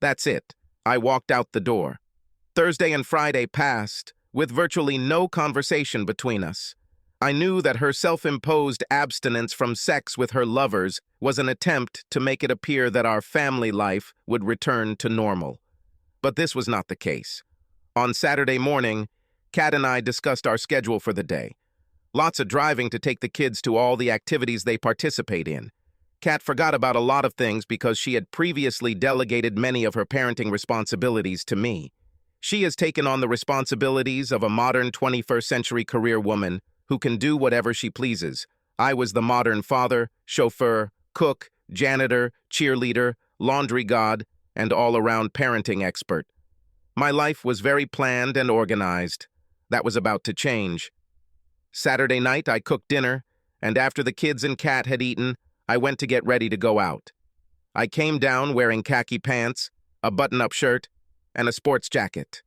That's it. I walked out the door. Thursday and Friday passed, with virtually no conversation between us. I knew that her self-imposed abstinence from sex with her lovers was an attempt to make it appear that our family life would return to normal. But this was not the case. On Saturday morning, Kat and I discussed our schedule for the day. Lots of driving to take the kids to all the activities they participate in. Kat forgot about a lot of things because she had previously delegated many of her parenting responsibilities to me. She has taken on the responsibilities of a modern 21st century career woman who can do whatever she pleases. I was the modern father, chauffeur, cook, janitor, cheerleader, laundry god, and all-around parenting expert. My life was very planned and organized. That was about to change. Saturday night, I cooked dinner, and after the kids and Kat had eaten, I went to get ready to go out. I came down wearing khaki pants, a button-up shirt, and a sports jacket.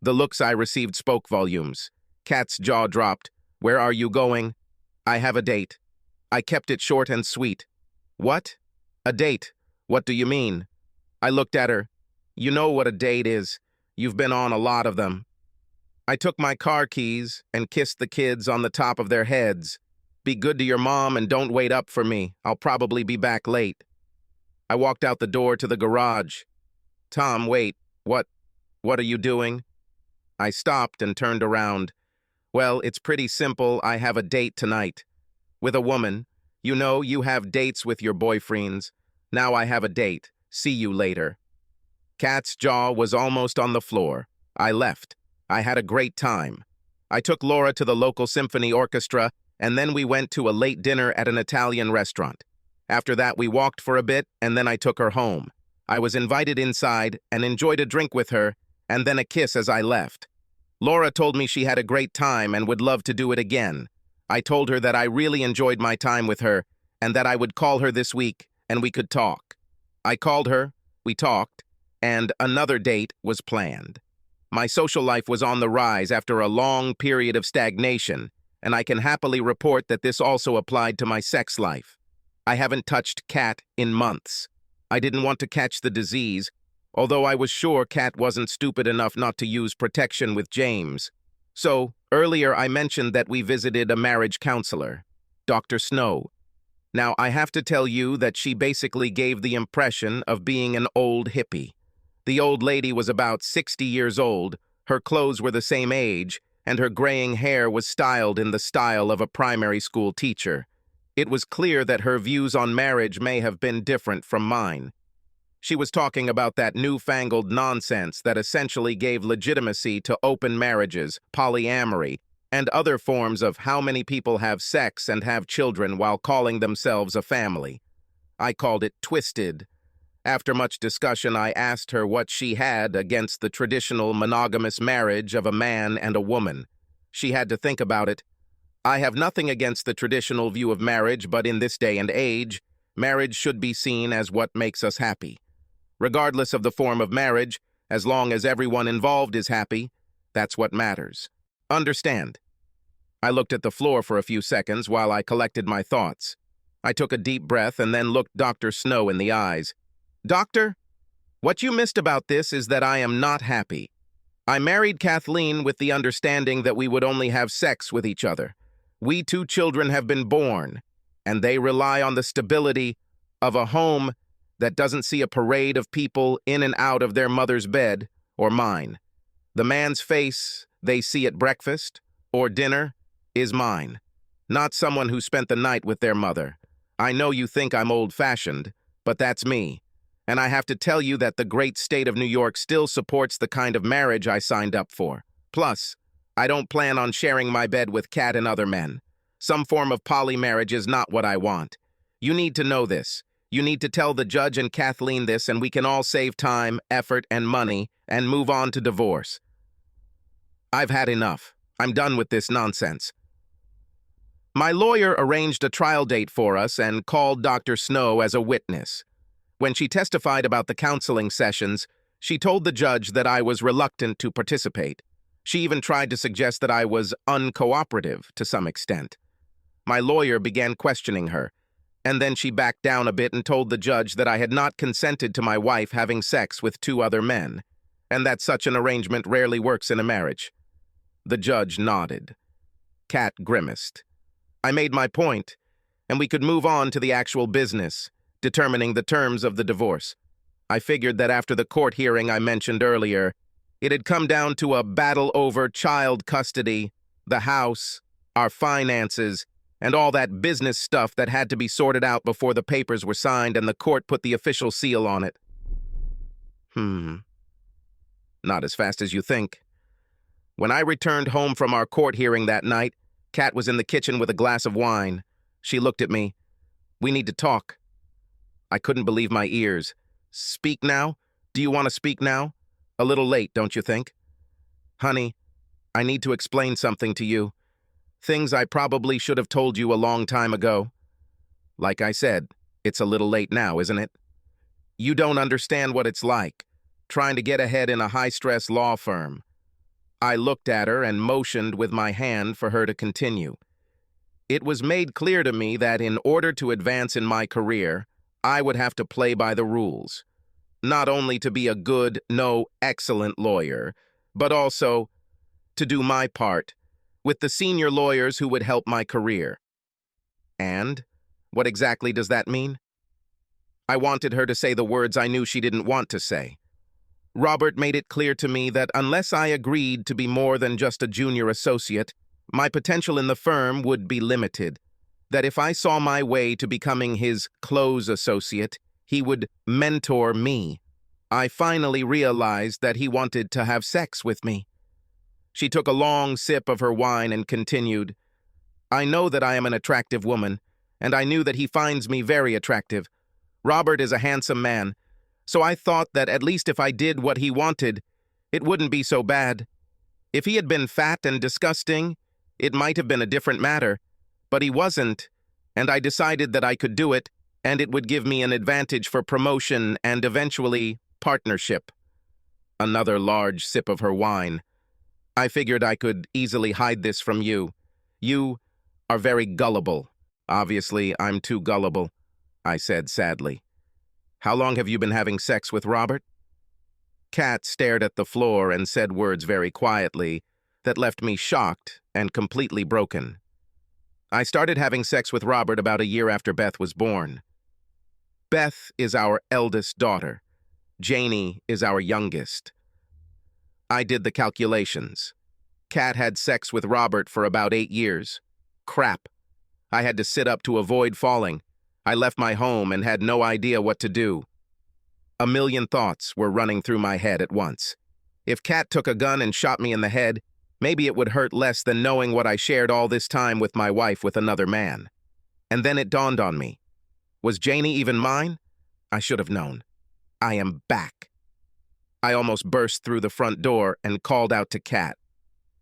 The looks I received spoke volumes. Kat's jaw dropped. "Where are you going?" "I have a date." I kept it short and sweet. "What? A date? What do you mean?" I looked at her. "You know what a date is. You've been on a lot of them." I took my car keys and kissed the kids on the top of their heads. "Be good to your mom and don't wait up for me. I'll probably be back late." I walked out the door to the garage. "Tom, wait. What are you doing?" I stopped and turned around. "Well, it's pretty simple. I have a date tonight. With a woman. You know, you have dates with your boyfriends. Now I have a date. See you later." Kat's jaw was almost on the floor. I left. I had a great time. I took Laura to the local symphony orchestra, and then we went to a late dinner at an Italian restaurant. After that, we walked for a bit, and then I took her home. I was invited inside and enjoyed a drink with her, and then a kiss as I left. Laura told me she had a great time and would love to do it again. I told her that I really enjoyed my time with her, and that I would call her this week, and we could talk. I called her, we talked, and another date was planned. My social life was on the rise after a long period of stagnation, and I can happily report that this also applied to my sex life. I haven't touched Kat in months. I didn't want to catch the disease, although I was sure Kat wasn't stupid enough not to use protection with James. So, earlier I mentioned that we visited a marriage counselor, Dr. Snow. Now, I have to tell you that she basically gave the impression of being an old hippie. The old lady was about 60 years old, her clothes were the same age, and her graying hair was styled in the style of a primary school teacher. It was clear that her views on marriage may have been different from mine. She was talking about that newfangled nonsense that essentially gave legitimacy to open marriages, polyamory, and other forms of how many people have sex and have children while calling themselves a family. I called it twisted. After much discussion, I asked her what she had against the traditional monogamous marriage of a man and a woman. She had to think about it. "I have nothing against the traditional view of marriage, but in this day and age, marriage should be seen as what makes us happy. Regardless of the form of marriage, as long as everyone involved is happy, That's what matters. Understand. I looked at the floor for a few seconds while I collected my thoughts. I took a deep breath and then looked Dr. Snow in the eyes. Doctor, what you missed about this is that I am not happy. I married Kathleen with the understanding that we would only have sex with each other. We 2 children have been born, and they rely on the stability of a home that doesn't see a parade of people in and out of their mother's bed or mine. The man's face they see at breakfast or dinner is mine, not someone who spent the night with their mother. I know you think I'm old-fashioned, but that's me. And I have to tell you that the great state of New York still supports the kind of marriage I signed up for. Plus, I don't plan on sharing my bed with Kat and other men. Some form of poly-marriage is not what I want. You need to know this. You need to tell the judge and Kathleen this, and we can all save time, effort, and money, and move on to divorce. I've had enough. I'm done with this nonsense. My lawyer arranged a trial date for us and called Dr. Snow as a witness. When she testified about the counseling sessions, she told the judge that I was reluctant to participate. She even tried to suggest that I was uncooperative to some extent. My lawyer began questioning her, and then she backed down a bit and told the judge that I had not consented to my wife having sex with 2 other men, and that such an arrangement rarely works in a marriage. The judge nodded. Kat grimaced. I made my point, and we could move on to the actual business, determining the terms of the divorce. I figured that after the court hearing I mentioned earlier, it had come down to a battle over child custody, the house, our finances, and all that business stuff that had to be sorted out before the papers were signed and the court put the official seal on it. Not as fast as you think. When I returned home from our court hearing that night, Kat was in the kitchen with a glass of wine. She looked at me. We need to talk. I couldn't believe my ears. Speak now? Do you want to speak now? A little late, don't you think? Honey, I need to explain something to you. Things I probably should have told you a long time ago. Like I said, it's a little late now, isn't it? You don't understand what it's like, trying to get ahead in a high-stress law firm. I looked at her and motioned with my hand for her to continue. It was made clear to me that in order to advance in my career, I would have to play by the rules. Not only to be a good, no, excellent lawyer, but also to do my part with the senior lawyers who would help my career. And what exactly does that mean? I wanted her to say the words I knew she didn't want to say. Robert made it clear to me that unless I agreed to be more than just a junior associate, my potential in the firm would be limited. That if I saw my way to becoming his close associate, he would mentor me. I finally realized that he wanted to have sex with me. She took a long sip of her wine and continued, I know that I am an attractive woman, and I knew that he finds me very attractive. Robert is a handsome man, so I thought that at least if I did what he wanted, it wouldn't be so bad. If he had been fat and disgusting, it might have been a different matter, but he wasn't, and I decided that I could do it, and it would give me an advantage for promotion and eventually partnership. Another large sip of her wine. I figured I could easily hide this from you. You are very gullible. Obviously, I'm too gullible, I said sadly. How long have you been having sex with Robert? Kat stared at the floor and said words very quietly that left me shocked and completely broken. I started having sex with Robert about a year after Beth was born. Beth is our eldest daughter. Janie is our youngest. I did the calculations. Kat had sex with Robert for about 8 years. Crap. I had to sit up to avoid falling. I left my home and had no idea what to do. A million thoughts were running through my head at once. If Kat took a gun and shot me in the head, maybe it would hurt less than knowing what I shared all this time with my wife with another man. And then it dawned on me. Was Janie even mine? I should have known. I am back. I almost burst through the front door and called out to Kat.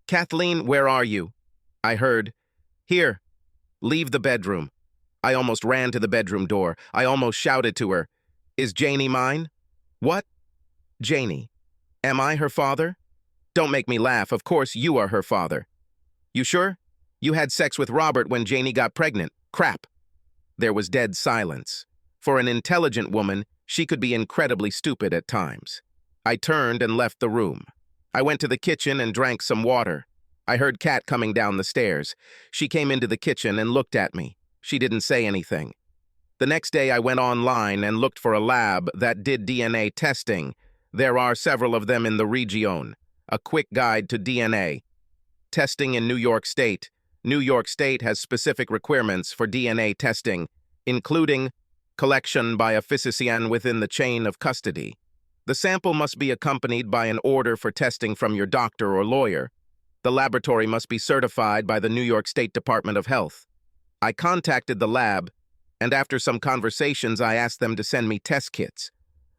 Kathleen, where are you? I heard, Here, leave the bedroom. I almost ran to the bedroom door. I almost shouted to her, Is Janie mine? What? Janie. Am I her father? Don't make me laugh. Of course you are her father. You sure? You had sex with Robert when Janie got pregnant. Crap. There was dead silence. For an intelligent woman, she could be incredibly stupid at times. I turned and left the room. I went to the kitchen and drank some water. I heard Kat coming down the stairs. She came into the kitchen and looked at me. She didn't say anything. The next day I went online and looked for a lab that did DNA testing. There are several of them in the region. A quick guide to DNA. Testing in New York State. New York State has specific requirements for DNA testing, including collection by a physician within the chain of custody. The sample must be accompanied by an order for testing from your doctor or lawyer. The laboratory must be certified by the New York State Department of Health. I contacted the lab, and after some conversations, I asked them to send me test kits.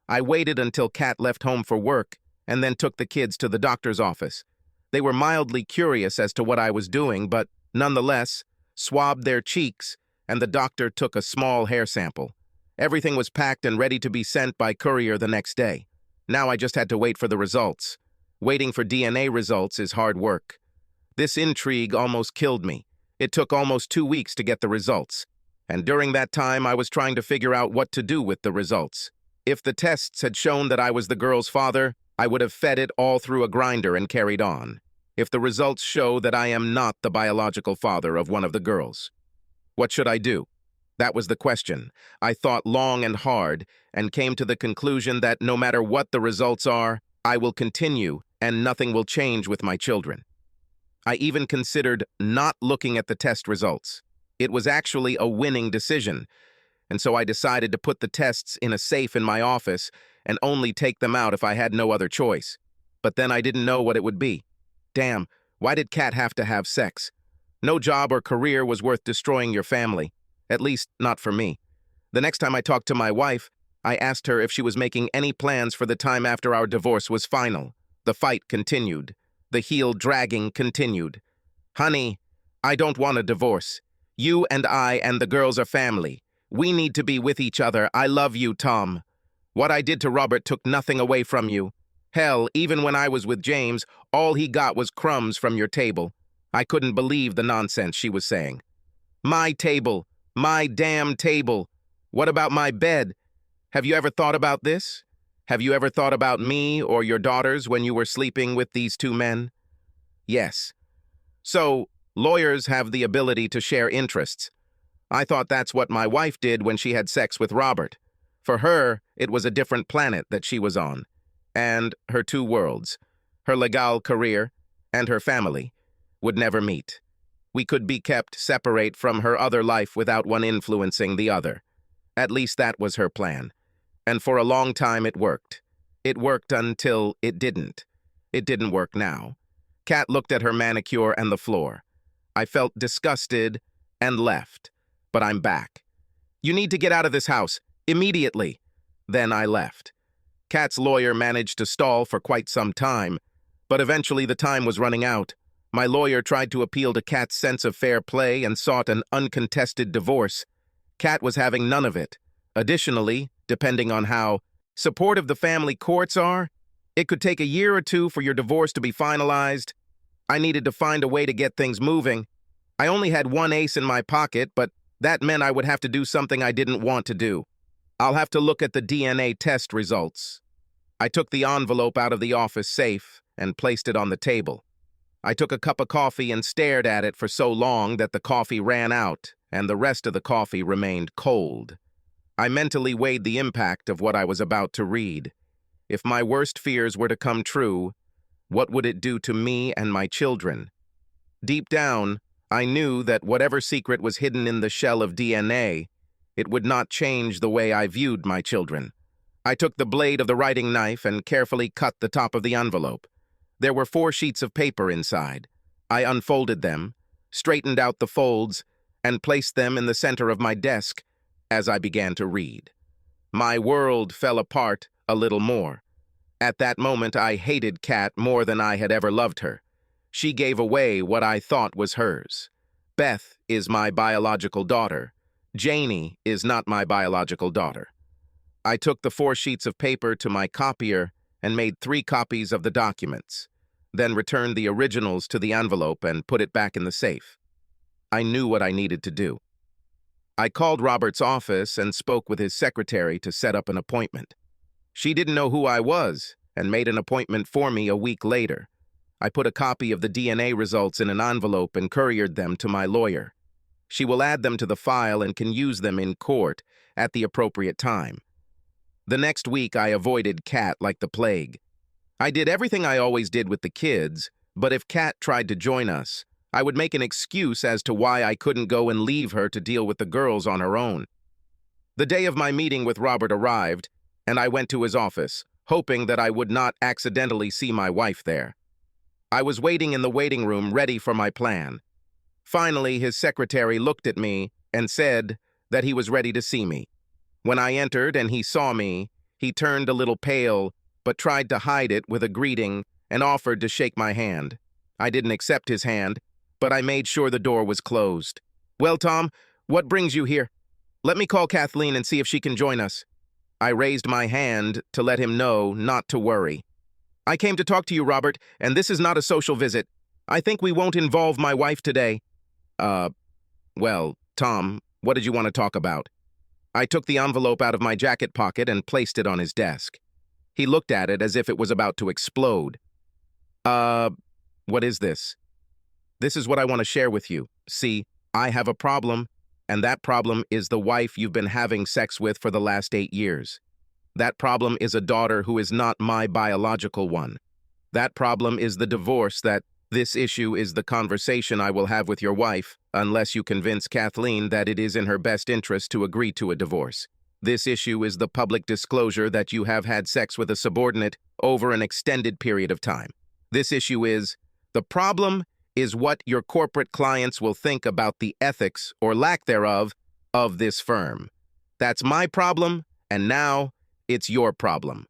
I waited until Kat left home for work and then took the kids to the doctor's office. They were mildly curious as to what I was doing, but nonetheless swabbed their cheeks, and the doctor took a small hair sample. Everything was packed and ready to be sent by courier the next day. Now I just had to wait for the results. Waiting for DNA results is hard work. This intrigue almost killed me. It took almost 2 weeks to get the results. And during that time, I was trying to figure out what to do with the results. If the tests had shown that I was the girl's father, I would have fed it all through a grinder and carried on. If the results show that I am not the biological father of one of the girls, what should I do? That was the question. I thought long and hard and came to the conclusion that no matter what the results are, I will continue and nothing will change with my children. I even considered not looking at the test results. It was actually a winning decision, and so I decided to put the tests in a safe in my office and only take them out if I had no other choice. But then I didn't know what it would be. Damn, why did Kat have to have sex? No job or career was worth destroying your family. At least, not for me. The next time I talked to my wife, I asked her if she was making any plans for the time after our divorce was final. The fight continued. The heel dragging continued. Honey, I don't want a divorce. You and I and the girls are family. We need to be with each other. I love you, Tom. What I did to Robert took nothing away from you. Hell, even when I was with James, all he got was crumbs from your table. I couldn't believe the nonsense she was saying. My table. My damn table. What about my bed? Have you ever thought about this? Have you ever thought about me or your daughters when you were sleeping with these two men? Yes. So, lawyers have the ability to share interests. I thought that's what my wife did when she had sex with Robert. For her, it was a different planet that she was on. And her two worlds, her legal career and her family, would never meet. We could be kept separate from her other life without one influencing the other. At least that was her plan. And for a long time it worked. It worked until it didn't. It didn't work now. Kat looked at her manicure and the floor. I felt disgusted and left. But I'm back. You need to get out of this house, immediately. Then I left. Kat's lawyer managed to stall for quite some time, but eventually the time was running out. My lawyer tried to appeal to Kat's sense of fair play and sought an uncontested divorce. Kat was having none of it. Additionally, depending on how supportive the family courts are, it could take a year or two for your divorce to be finalized. I needed to find a way to get things moving. I only had one ace in my pocket, but that meant I would have to do something I didn't want to do. I'll have to look at the DNA test results. I took the envelope out of the office safe and placed it on the table. I took a cup of coffee and stared at it for so long that the coffee ran out and the rest of the coffee remained cold. I mentally weighed the impact of what I was about to read. If my worst fears were to come true, what would it do to me and my children? Deep down, I knew that whatever secret was hidden in the shell of DNA, it would not change the way I viewed my children. I took the blade of the writing knife and carefully cut the top of the envelope. There were 4 sheets of paper inside. I unfolded them, straightened out the folds, and placed them in the center of my desk as I began to read. My world fell apart a little more. At that moment, I hated Kat more than I had ever loved her. She gave away what I thought was hers. Beth is my biological daughter. Janie is not my biological daughter. I took the 4 sheets of paper to my copier and made 3 copies of the documents. then returned the originals to the envelope and put it back in the safe. I knew what I needed to do. I called Robert's office and spoke with his secretary to set up an appointment. She didn't know who I was and made an appointment for me a week later. I put a copy of the DNA results in an envelope and couriered them to my lawyer. She will add them to the file and can use them in court at the appropriate time. The next week, I avoided Kat like the plague. I did everything I always did with the kids, but if Kat tried to join us, I would make an excuse as to why I couldn't go and leave her to deal with the girls on her own. The day of my meeting with Robert arrived, and I went to his office, hoping that I would not accidentally see my wife there. I was waiting in the waiting room, ready for my plan. Finally, his secretary looked at me and said that he was ready to see me. When I entered and he saw me, he turned a little pale, but tried to hide it with a greeting and offered to shake my hand. I didn't accept his hand, but I made sure the door was closed. "Well, Tom, what brings you here? Let me call Kathleen and see if she can join us." I raised my hand to let him know not to worry. "I came to talk to you, Robert, and this is not a social visit. I think we won't involve my wife today." Well, Tom, what did you want to talk about?" I took the envelope out of my jacket pocket and placed it on his desk. He looked at it as if it was about to explode. What is this?" "This is what I want to share with you. See, I have a problem, and that problem is the wife you've been having sex with for the last 8 years. That problem is a daughter who is not my biological one. That problem is the divorce that this issue is the conversation I will have with your wife, unless you convince Kathleen that it is in her best interest to agree to a divorce. This issue is the public disclosure that you have had sex with a subordinate over an extended period of time. This issue is, the problem is what your corporate clients will think about the ethics, or lack thereof, of this firm. That's my problem, and now it's your problem."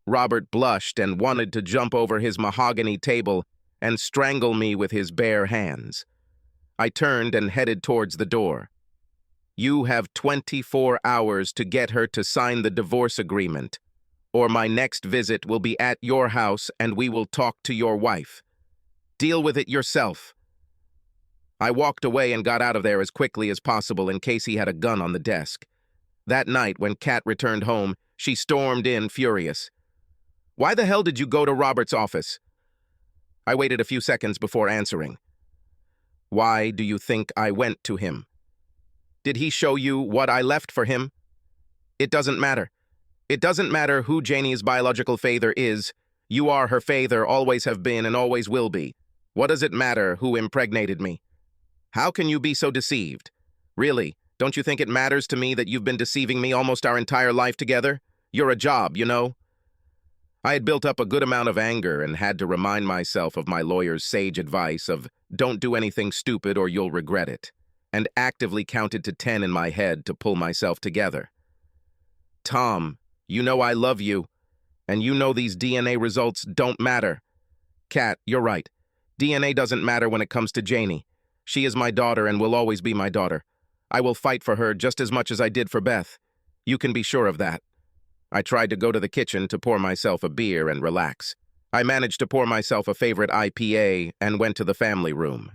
Robert blushed and wanted to jump over his mahogany table and strangle me with his bare hands. I turned and headed towards the door. "You have 24 hours to get her to sign the divorce agreement, or my next visit will be at your house and we will talk to your wife. Deal with it yourself." I walked away and got out of there as quickly as possible in case he had a gun on the desk. That night, when Kat returned home, she stormed in furious. "Why the hell did you go to Robert's office?" I waited a few seconds before answering. "Why do you think I went to him? Did he show you what I left for him? It doesn't matter. It doesn't matter who Janie's biological father is. You are her father, always have been and always will be. What does it matter who impregnated me? How can you be so deceived? Really, don't you think it matters to me that you've been deceiving me almost our entire life together? You're a job, you know." I had built up a good amount of anger and had to remind myself of my lawyer's sage advice of don't do anything stupid or you'll regret it, and actively counted to 10 in my head to pull myself together. "Tom, you know I love you, and you know these DNA results don't matter." "Kat, you're right. DNA doesn't matter when it comes to Janie. She is my daughter and will always be my daughter. I will fight for her just as much as I did for Beth. You can be sure of that." I tried to go to the kitchen to pour myself a beer and relax. I managed to pour myself a favorite IPA and went to the family room.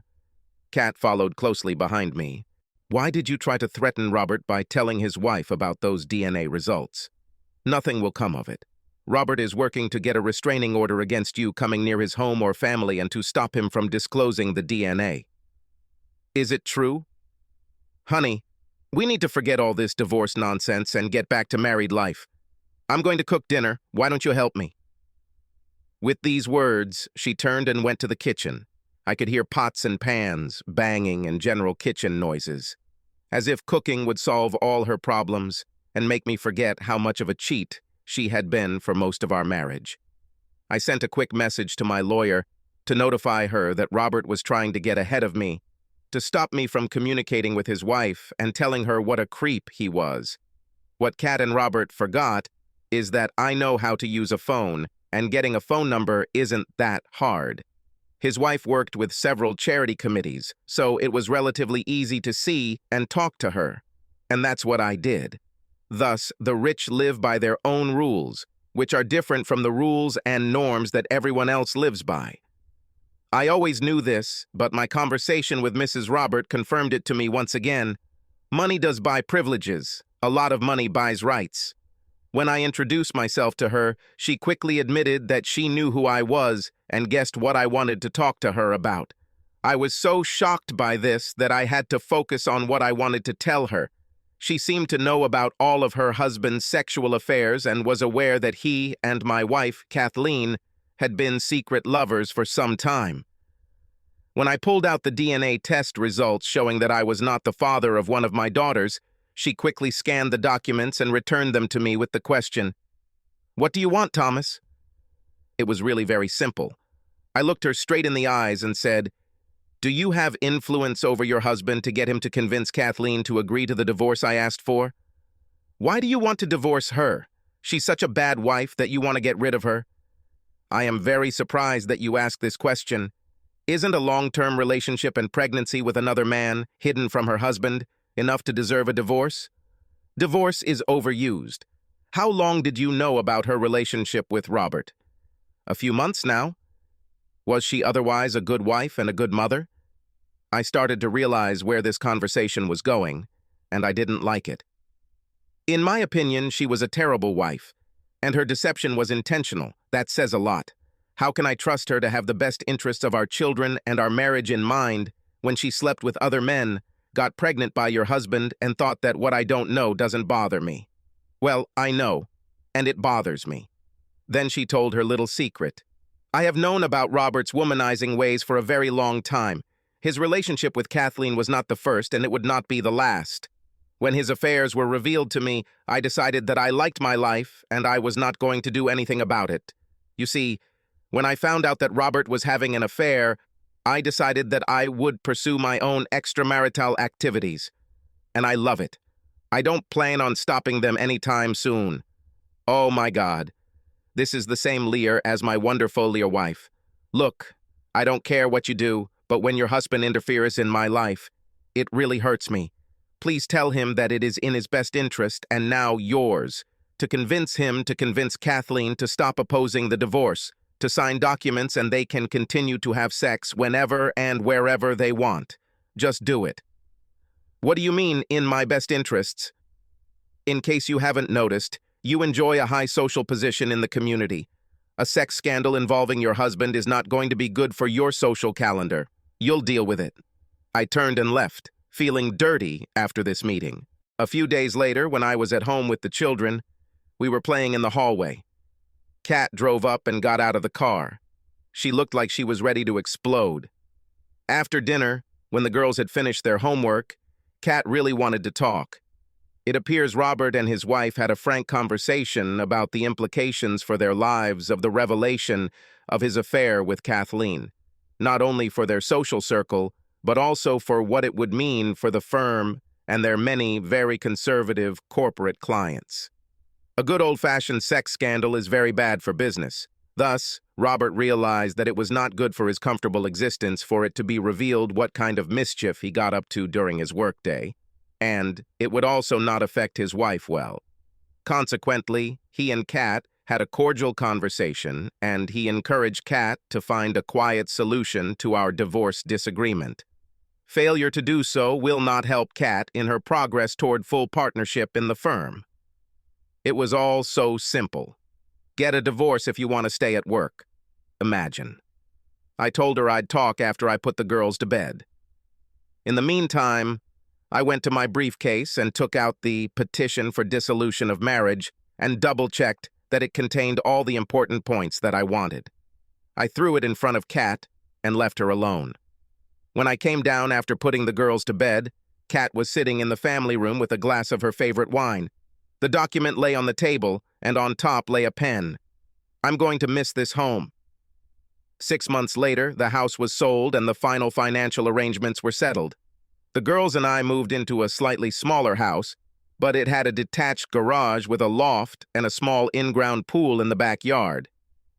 Kat followed closely behind me. "Why did you try to threaten Robert by telling his wife about those DNA results? Nothing will come of it. Robert is working to get a restraining order against you coming near his home or family and to stop him from disclosing the DNA. Is it true? Honey, we need to forget all this divorce nonsense and get back to married life. I'm going to cook dinner. Why don't you help me?" With these words, she turned and went to the kitchen. I could hear pots and pans, banging, and general kitchen noises. As if cooking would solve all her problems and make me forget how much of a cheat she had been for most of our marriage. I sent a quick message to my lawyer to notify her that Robert was trying to get ahead of me, to stop me from communicating with his wife and telling her what a creep he was. What Kat and Robert forgot is that I know how to use a phone, and getting a phone number isn't that hard. His wife worked with several charity committees, so it was relatively easy to see and talk to her. And that's what I did. Thus, the rich live by their own rules, which are different from the rules and norms that everyone else lives by. I always knew this, but my conversation with Mrs. Robert confirmed it to me once again. Money does buy privileges. A lot of money buys rights. When I introduced myself to her, she quickly admitted that she knew who I was and guessed what I wanted to talk to her about. I was so shocked by this that I had to focus on what I wanted to tell her. She seemed to know about all of her husband's sexual affairs and was aware that he and my wife, Kathleen, had been secret lovers for some time. When I pulled out the DNA test results showing that I was not the father of one of my daughters, she quickly scanned the documents and returned them to me with the question, "What do you want, Thomas?" It was really very simple. I looked her straight in the eyes and said, "Do you have influence over your husband to get him to convince Kathleen to agree to the divorce I asked for? Why do you want to divorce her? She's such a bad wife that you want to get rid of her? I am very surprised that you asked this question. Isn't a long-term relationship and pregnancy with another man, hidden from her husband, enough to deserve a divorce? Divorce is overused. How long did you know about her relationship with Robert? A few months now. Was she otherwise a good wife and a good mother?" I started to realize where this conversation was going, and I didn't like it. In my opinion, she was a terrible wife, and her deception was intentional. That says a lot. How can I trust her to have the best interests of our children and our marriage in mind when she slept with other men, got pregnant by your husband, and thought that what I don't know doesn't bother me? Well, I know, and it bothers me. Then she told her little secret. I have known about Robert's womanizing ways for a very long time. His relationship with Kathleen was not the first, and it would not be the last. When his affairs were revealed to me, I decided that I liked my life, and I was not going to do anything about it. You see, when I found out that Robert was having an affair, I decided that I would pursue my own extramarital activities. And I love it. I don't plan on stopping them anytime soon. Oh my God. This is the same Lear as my wonderful Lear wife. Look, I don't care what you do, but when your husband interferes in my life, it really hurts me. Please tell him that it is in his best interest, and now yours, to convince him to convince Kathleen to stop opposing the divorce, to sign documents and they can continue to have sex whenever and wherever they want. Just do it. What do you mean, in my best interests? In case you haven't noticed, you enjoy a high social position in the community. A sex scandal involving your husband is not going to be good for your social calendar. You'll deal with it. I turned and left, feeling dirty after this meeting. A few days later, when I was at home with the children, we were playing in the hallway. Kat drove up and got out of the car. She looked like she was ready to explode. After dinner, when the girls had finished their homework, Kat really wanted to talk. It appears Robert and his wife had a frank conversation about the implications for their lives of the revelation of his affair with Kathleen, not only for their social circle, but also for what it would mean for the firm and their many very conservative corporate clients. A good old-fashioned sex scandal is very bad for business. Thus, Robert realized that it was not good for his comfortable existence for it to be revealed what kind of mischief he got up to during his workday. And it would also not affect his wife well. Consequently, he and Kat had a cordial conversation, and he encouraged Kat to find a quiet solution to our divorce disagreement. Failure to do so will not help Kat in her progress toward full partnership in the firm. It was all so simple. Get a divorce if you want to stay at work. Imagine. I told her I'd talk after I put the girls to bed. In the meantime, I went to my briefcase and took out the petition for dissolution of marriage and double-checked that it contained all the important points that I wanted. I threw it in front of Kat and left her alone. When I came down after putting the girls to bed, Kat was sitting in the family room with a glass of her favorite wine. The document lay on the table, and on top lay a pen. I'm going to miss this home. 6 months later, the house was sold and the final financial arrangements were settled. The girls and I moved into a slightly smaller house, but it had a detached garage with a loft and a small in-ground pool in the backyard.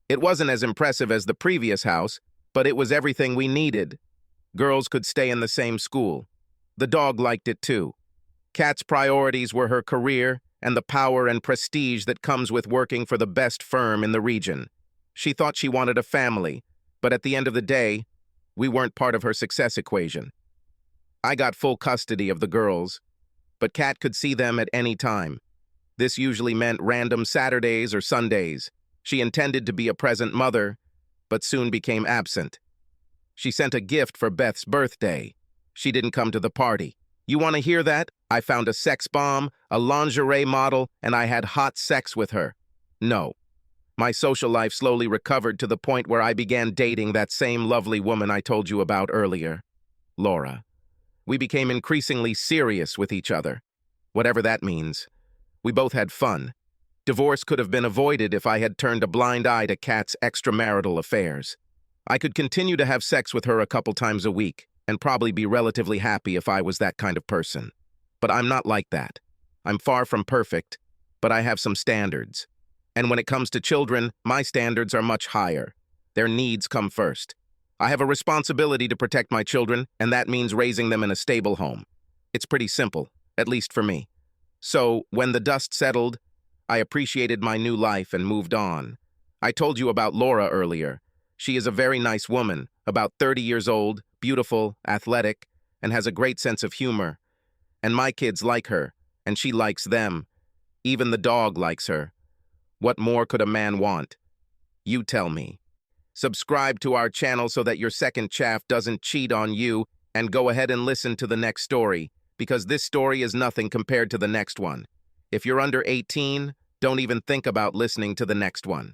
It wasn't as impressive as the previous house, but it was everything we needed. Girls could stay in the same school. The dog liked it too. Kat's priorities were her career and the power and prestige that comes with working for the best firm in the region. She thought she wanted a family, but at the end of the day, We weren't part of her success equation. I got full custody of the girls, but Kat could see them at any time. This usually meant random Saturdays or Sundays. She intended to be a present mother, but soon became absent. She sent a gift for Beth's birthday. She didn't come to the party. You want to hear that? I found a sex bomb, a lingerie model, and I had hot sex with her. No. My social life slowly recovered to the point where I began dating that same lovely woman I told you about earlier, Laura. We became increasingly serious with each other. Whatever that means. We both had fun. Divorce could have been avoided if I had turned a blind eye to Kat's extramarital affairs. I could continue to have sex with her a couple times a week, and probably be relatively happy if I was that kind of person. But I'm not like that. I'm far from perfect, but I have some standards. And when it comes to children, my standards are much higher. Their needs come first. I have a responsibility to protect my children, and that means raising them in a stable home. It's pretty simple, at least for me. So, when the dust settled, I appreciated my new life and moved on. I told you about Laura earlier. She is a very nice woman, about 30 years old, beautiful, athletic, and has a great sense of humor. And my kids like her, and she likes them. Even the dog likes her. What more could a man want? You tell me. Subscribe to our channel so that your second chaff doesn't cheat on you, and go ahead and listen to the next story, because this story is nothing compared to the next one. If you're under 18, don't even think about listening to the next one.